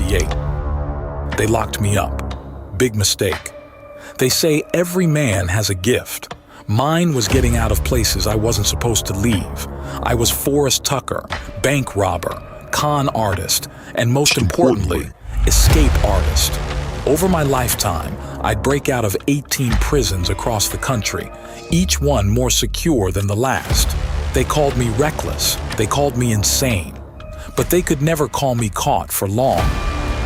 1958. They locked me up. Big mistake. They say every man has a gift. Mine was getting out of places I wasn't supposed to leave. I was Forrest Tucker, bank robber, con artist, and most importantly, escape artist. Over my lifetime, I'd break out of 18 prisons across the country, each one more secure than the last. They called me reckless, they called me insane, but they could never call me caught for long.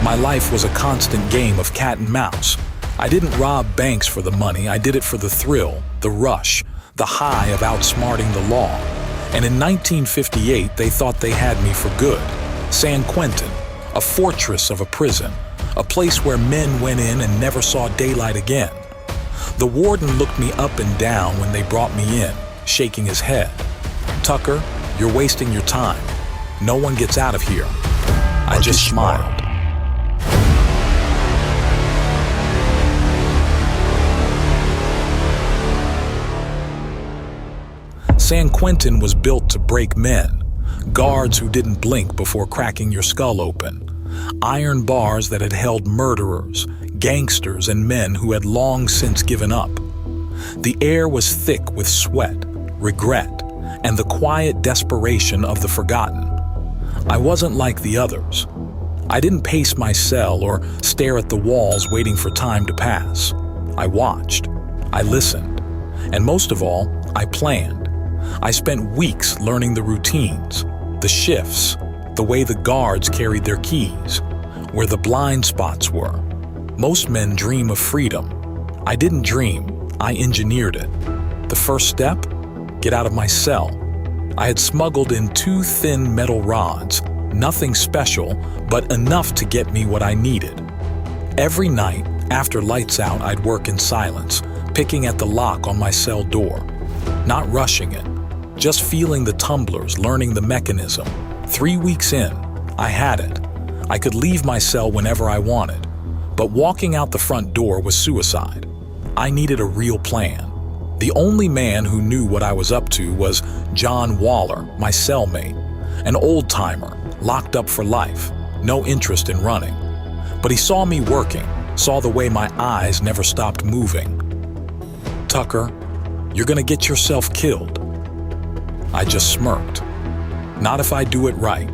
My life was a constant game of cat and mouse. I didn't rob banks for the money, I did it for the thrill, the rush, the high of outsmarting the law. And in 1958, they thought they had me for good. San Quentin, a fortress of a prison, a place where men went in and never saw daylight again. The warden looked me up and down when they brought me in, shaking his head. "Tucker, you're wasting your time. No one gets out of here." I just smiled. San Quentin was built to break men, guards who didn't blink before cracking your skull open, iron bars that had held murderers, gangsters, and men who had long since given up. The air was thick with sweat, regret, and the quiet desperation of the forgotten. I wasn't like the others. I didn't pace my cell or stare at the walls waiting for time to pass. I watched, I listened, and most of all, I planned. I spent weeks learning the routines, the shifts, the way the guards carried their keys, where the blind spots were. Most men dream of freedom. I didn't dream, I engineered it. The first step? Get out of my cell. I had smuggled in 2 thin metal rods, nothing special, but enough to get me what I needed. Every night, after lights out, I'd work in silence, picking at the lock on my cell door. Not rushing it, just feeling the tumblers, learning the mechanism. 3 weeks in, I had it. I could leave my cell whenever I wanted, but walking out the front door was suicide. I needed a real plan. The only man who knew what I was up to was John Waller, my cellmate, an old-timer, locked up for life, no interest in running. But he saw me working, saw the way my eyes never stopped moving. "Tucker, you're gonna get yourself killed." I just smirked. Not if I do it right.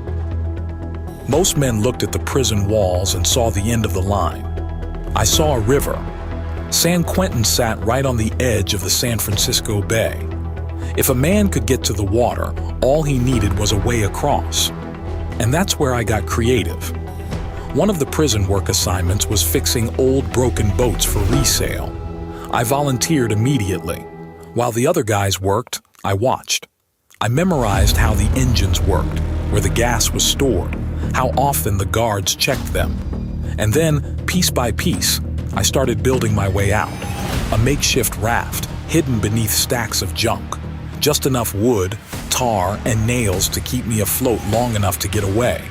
Most men looked at the prison walls and saw the end of the line. I saw a river. San Quentin sat right on the edge of the San Francisco Bay. If a man could get to the water, all he needed was a way across. And that's where I got creative. One of the prison work assignments was fixing old broken boats for resale. I volunteered immediately. While the other guys worked, I watched. I memorized how the engines worked, where the gas was stored, how often the guards checked them. And then, piece by piece, I started building my way out. A makeshift raft, hidden beneath stacks of junk. Just enough wood, tar, and nails to keep me afloat long enough to get away.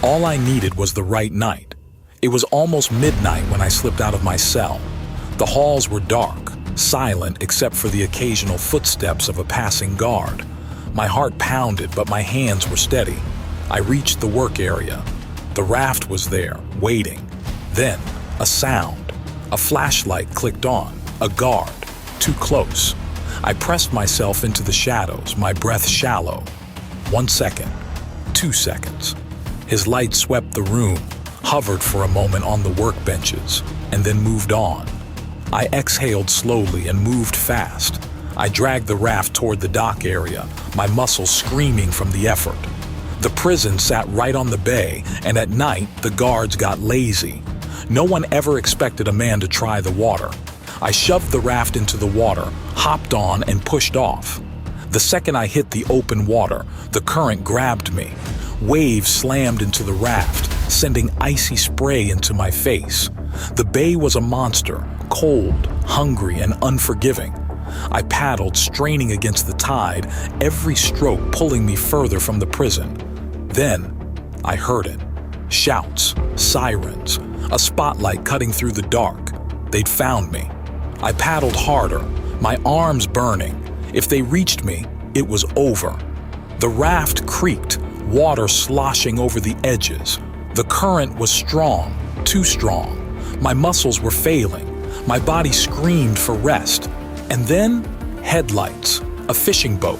All I needed was the right night. It was almost midnight when I slipped out of my cell. The halls were dark, silent except for the occasional footsteps of a passing guard. My heart pounded, but my hands were steady. I reached the work area. The raft was there, waiting. Then, a sound. A flashlight clicked on. A guard. Too close. I pressed myself into the shadows, my breath shallow. 1 second. 2 seconds. His light swept the room, hovered for a moment on the workbenches, and then moved on. I exhaled slowly and moved fast. I dragged the raft toward the dock area, my muscles screaming from the effort. The prison sat right on the bay, and at night, the guards got lazy. No one ever expected a man to try the water. I shoved the raft into the water, hopped on, and pushed off. The second I hit the open water, the current grabbed me. Waves slammed into the raft, sending icy spray into my face. The bay was a monster, cold, hungry, and unforgiving. I paddled, straining against the tide, every stroke pulling me further from the prison. Then, I heard it. Shouts, sirens, a spotlight cutting through the dark. They'd found me. I paddled harder, my arms burning. If they reached me, it was over. The raft creaked, water sloshing over the edges. The current was strong, too strong. My muscles were failing. My body screamed for rest. And then, headlights, a fishing boat.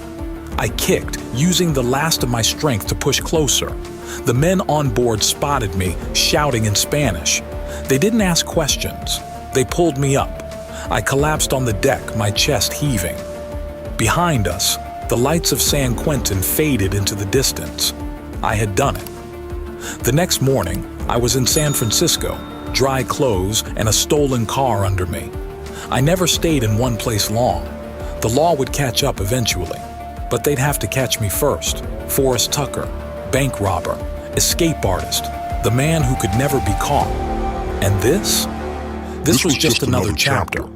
I kicked, using the last of my strength to push closer. The men on board spotted me, shouting in Spanish. They didn't ask questions. They pulled me up. I collapsed on the deck, my chest heaving. Behind us, the lights of San Quentin faded into the distance. I had done it. The next morning, I was in San Francisco, dry clothes and a stolen car under me. I never stayed in one place long. The law would catch up eventually, but they'd have to catch me first. Forrest Tucker, bank robber, escape artist, the man who could never be caught. And this was just another chapter.